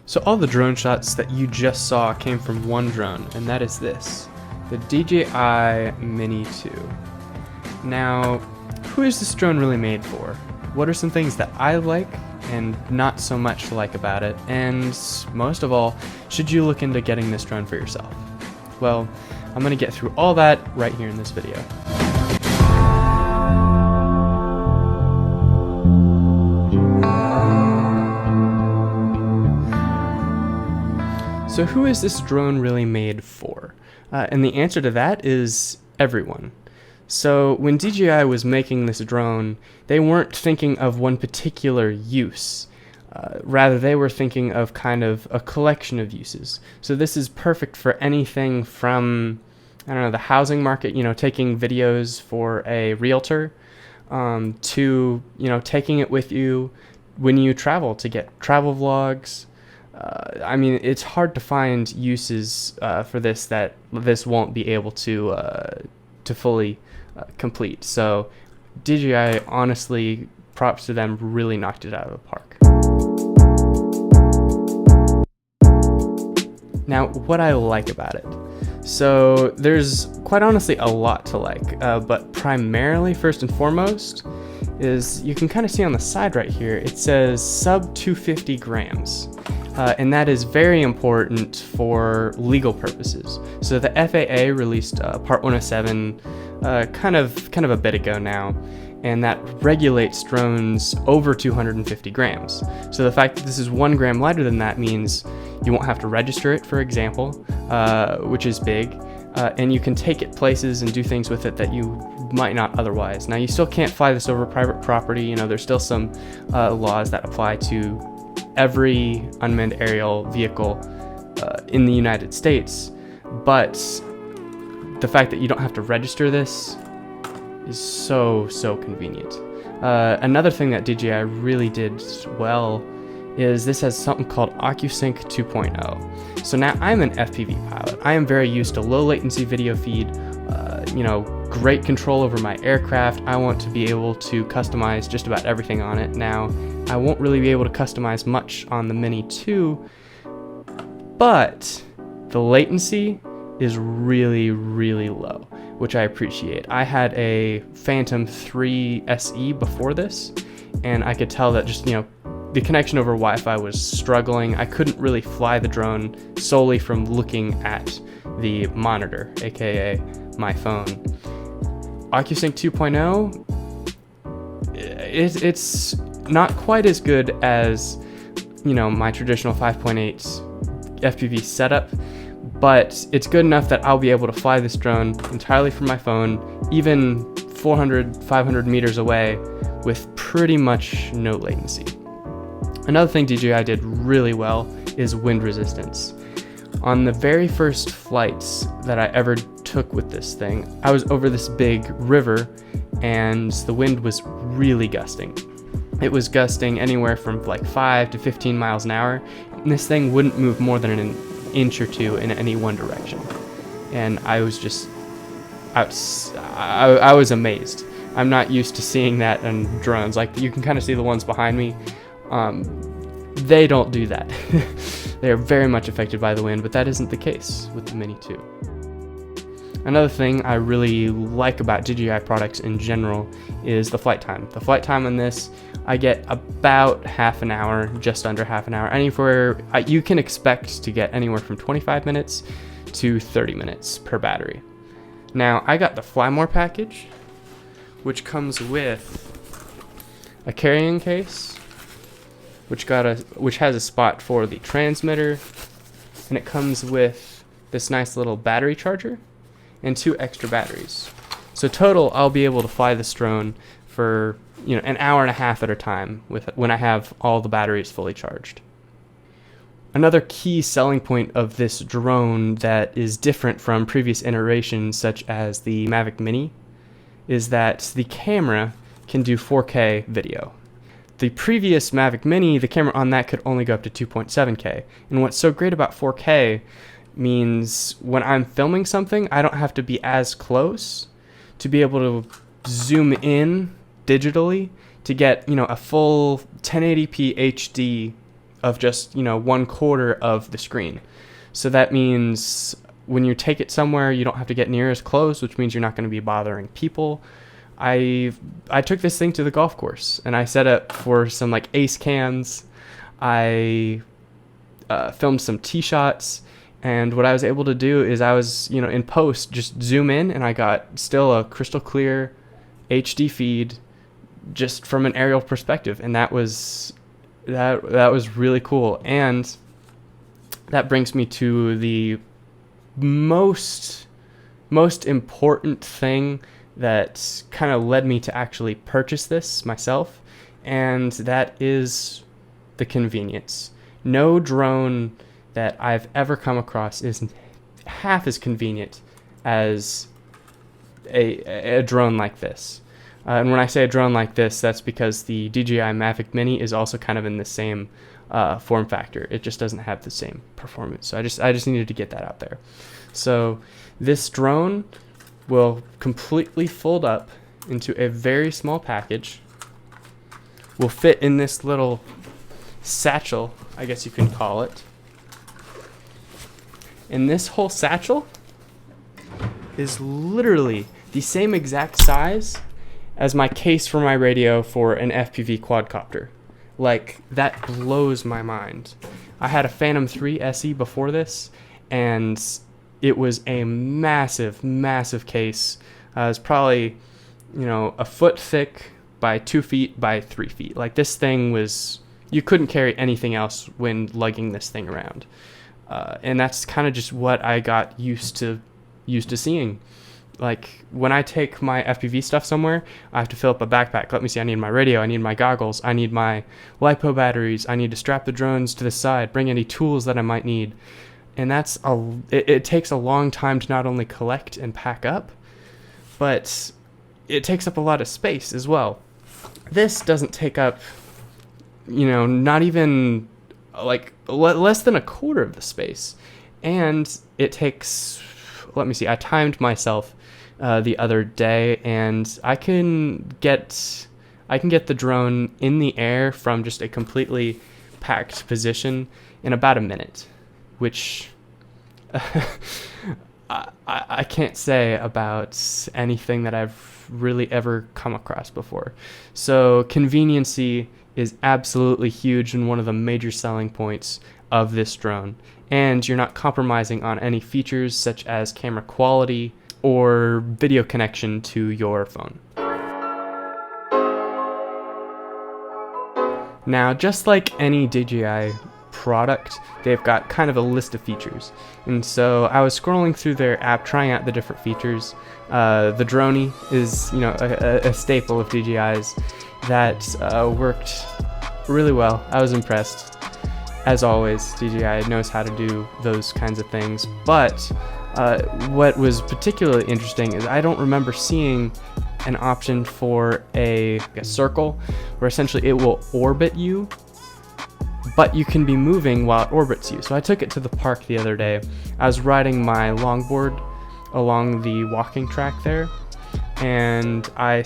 So all the drone shots that you just saw came from one drone, and that is this, the DJI Mini 2. Now, who is this drone really made for? What are some things that I like and not so much like about it? And most of all, should you look into getting this drone for yourself? Well, I'm going to get through all that right here in this video. So who is this drone really made for? And the answer to that is everyone. So when DJI was making this drone, they weren't thinking of one particular use. Rather, they were thinking of kind of a collection of uses. So this is perfect for anything from, I don't know, the housing market, taking videos for a realtor, to, taking it with you when you travel to get travel vlogs. I mean, it's hard to find uses for this that this won't be able to fully complete. So DJI, honestly, props to them, really knocked it out of the park. Now, what I like about it. So there's quite honestly a lot to like, but primarily, first and foremost, is you can kind of see on the side right here, it says sub 250 grams. And that is very important for legal purposes. So the FAA released Part 107 kind of a bit ago now, and that regulates drones over 250 grams. So the fact that this is 1 gram lighter than that means you won't have to register it, for example, which is big, and you can take it places and do things with it that you might not otherwise. Now, you still can't fly this over private property. There's still some laws that apply to every unmanned aerial vehicle in the United States, but the fact that you don't have to register this is so convenient. Another thing that DJI really did well is this has something called OcuSync 2.0. So now I'm an FPV pilot. I am very used to low latency video feed, great control over my aircraft. I want to be able to customize just about everything on it. Now, I won't really be able to customize much on the Mini 2, but the latency is really low, which I appreciate. I had a Phantom 3 SE before this, and I could tell that just, the connection over Wi-Fi was struggling. I couldn't really fly the drone solely from looking at the monitor, aka my phone. OcuSync 2.0, it's not quite as good as, my traditional 5.8 FPV setup, but it's good enough that I'll be able to fly this drone entirely from my phone, even 400, 500 meters away, with pretty much no latency. Another thing DJI did really well is wind resistance. On the very first flights that I ever took with this thing, I was over this big river and the wind was really gusting. It was gusting anywhere from like 5 to 15 miles an hour, and this thing wouldn't move more than an inch or two in any one direction. And I was just, I was amazed. I'm not used to seeing that in drones. Like, you can kind of see the ones behind me. They don't do that. They are very much affected by the wind, but that isn't the case with the Mini 2. Another thing I really like about DJI products in general is the flight time. The flight time on this, I get about half an hour, just under half an hour. You can expect to get anywhere from 25 minutes to 30 minutes per battery. Now, I got the Fly More package, which comes with a carrying case, which has a spot for the transmitter, and it comes with this nice little battery charger and 2 extra batteries. So total, I'll be able to fly this drone for an hour and a half at a time when I have all the batteries fully charged. Another key selling point of this drone that is different from previous iterations, such as the Mavic Mini, is that the camera can do 4K video. The previous Mavic Mini, the camera on that could only go up to 2.7K. And what's so great about 4K means when I'm filming something, I don't have to be as close to be able to zoom in digitally to get, a full 1080p HD of just, 1/4 of the screen. So that means when you take it somewhere, you don't have to get near as close, which means you're not going to be bothering people. I took this thing to the golf course and I set up for some like ace cans. I filmed some tee shots, and what I was able to do is I was, in post, just zoom in, and I got still a crystal clear HD feed just from an aerial perspective, and that was really cool. And that brings me to the most important thing that kind of led me to actually purchase this myself, and that is the convenience. No drone that I've ever come across is half as convenient as a drone like this. And when I say a drone like this, that's because the DJI Mavic Mini is also kind of in the same form factor. It just doesn't have the same performance. So I just needed to get that out there. So this drone will completely fold up into a very small package. Will fit in this little satchel, I guess you can call it. And this whole satchel is literally the same exact size as my case for my radio for an FPV quadcopter. Like, that blows my mind. I had a Phantom 3 SE before this, and it was a massive, massive case. It was probably, a foot thick by 2 feet by 3 feet. Like, this thing was, you couldn't carry anything else when lugging this thing around. And that's kind of just what I got used to seeing. Like, when I take my FPV stuff somewhere, I have to fill up a backpack. Let me see, I need my radio, I need my goggles, I need my LiPo batteries, I need to strap the drones to the side, bring any tools that I might need. And it takes a long time to not only collect and pack up, but it takes up a lot of space as well. This doesn't take up, not even like less than a quarter of the space. And it takes, let me see, I timed myself the other day, and I can get the drone in the air from just a completely packed position in about a minute, which I can't say about anything that I've really ever come across before. So conveniency is absolutely huge and one of the major selling points of this drone. And you're not compromising on any features such as camera quality or video connection to your phone. Now, just like any DJI product, they've got kind of a list of features. And so I was scrolling through their app, trying out the different features. The Droney is, a staple of DJI's that worked really well. I was impressed. As always, DJI knows how to do those kinds of things. But what was particularly interesting is I don't remember seeing an option for a circle where essentially it will orbit you, but you can be moving while it orbits you. So I took it to the park the other day. I was riding my longboard along the walking track there, and I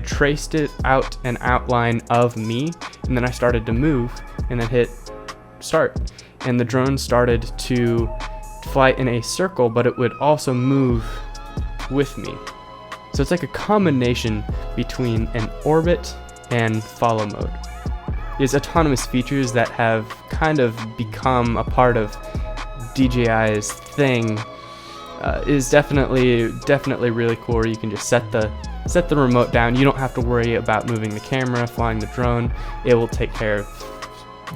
traced it out an outline of me, and then I started to move and then hit start, and the drone started to fly in a circle, but it would also move with me. So it's like a combination between an orbit and follow mode. These autonomous features that have kind of become a part of DJI's thing is definitely really cool. Where you can just set the remote down. You don't have to worry about moving the camera, flying the drone. It will take care of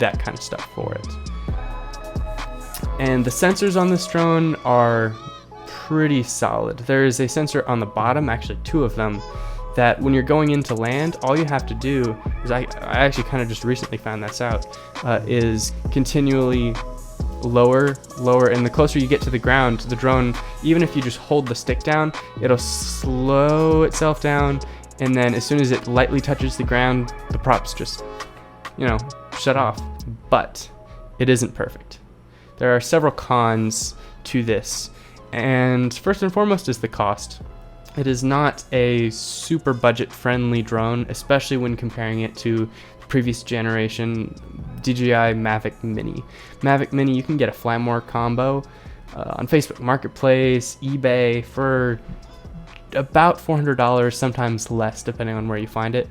that kind of stuff for it. And the sensors on this drone are pretty solid. There is a sensor on the bottom, actually 2 of them, that when you're going into land, all you have to do is, I actually kind of just recently found this out, is continually lower, and the closer you get to the ground, the drone, even if you just hold the stick down, it'll slow itself down, and then as soon as it lightly touches the ground, the props just, shut off. But it isn't perfect. There are several cons to this, and first and foremost is the cost. It is not a super budget friendly drone, especially when comparing it to the previous generation DJI Mavic Mini. Mavic Mini, you can get a Flamore combo on Facebook Marketplace, eBay for about $400, sometimes less depending on where you find it.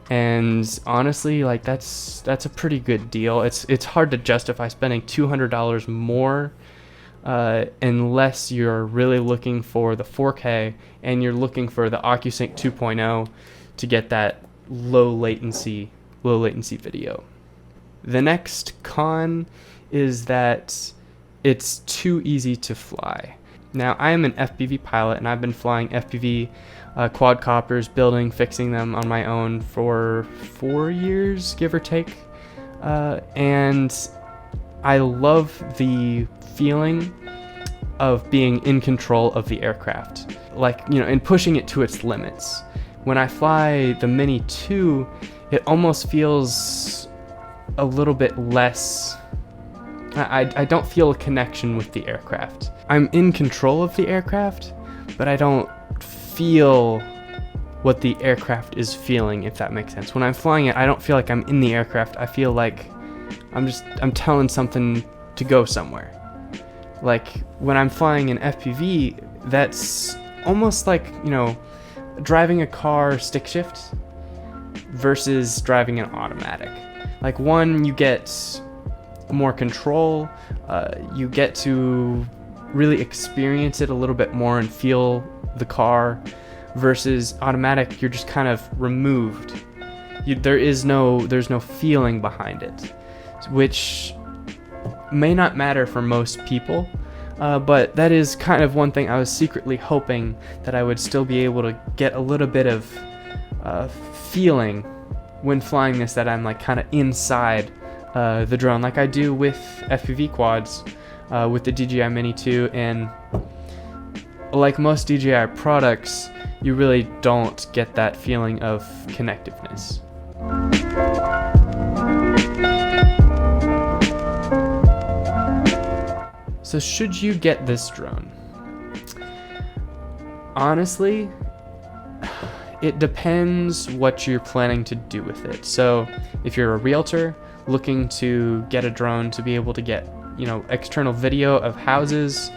And honestly, like that's a pretty good deal. It's hard to justify spending $200 more unless you're really looking for the 4K and you're looking for the OcuSync 2.0 to get that low latency video. The next con is that it's too easy to fly. Now, I am an FPV pilot, and I've been flying FPV quadcopters, building, fixing them on my own for 4 years, give or take. And I love the feeling of being in control of the aircraft, like, and pushing it to its limits. When I fly the Mini 2, it almost feels a little bit less. I don't feel a connection with the aircraft. I'm in control of the aircraft, but I don't feel what the aircraft is feeling, if that makes sense. When I'm flying it, I don't feel like I'm in the aircraft. I feel like I'm telling something to go somewhere. Like when I'm flying an FPV, that's almost like, driving a car stick shift versus driving an automatic. Like one, you get more control, you get to really experience it a little bit more and feel the car, versus automatic, you're just kind of removed. There's no feeling behind it, which may not matter for most people, but that is kind of one thing I was secretly hoping that I would still be able to get a little bit of feeling when flying this, that I'm like kind of inside the drone, like I do with FPV quads, with the DJI Mini 2, and like most DJI products, you really don't get that feeling of connectiveness. So should you get this drone? Honestly, it depends what you're planning to do with it. So if you're a realtor looking to get a drone to be able to get, external video of houses,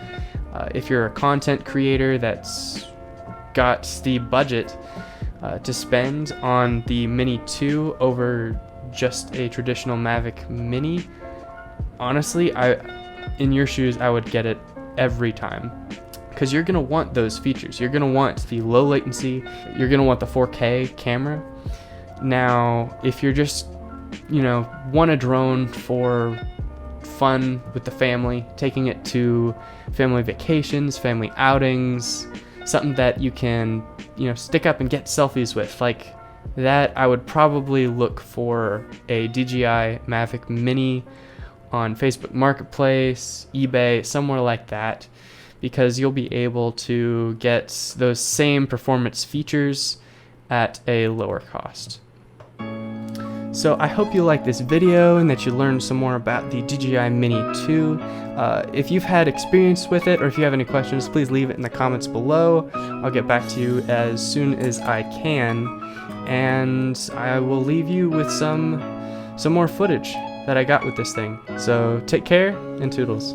if you're a content creator that's got the budget to spend on the Mini 2 over just a traditional Mavic Mini, honestly, in your shoes, I would get it every time, because you're going to want those features. You're going to want the low latency, you're going to want the 4K camera. Now, if you're just, want a drone for fun with the family, taking it to family vacations, family outings, something that you can, stick up and get selfies with, like that, I would probably look for a DJI Mavic Mini on Facebook Marketplace, eBay, somewhere like that, because you'll be able to get those same performance features at a lower cost. So I hope you liked this video and that you learned some more about the DJI Mini 2. If you've had experience with it, or if you have any questions, please leave it in the comments below. I'll get back to you as soon as I can, and I will leave you with some more footage that I got with this thing. So take care and toodles.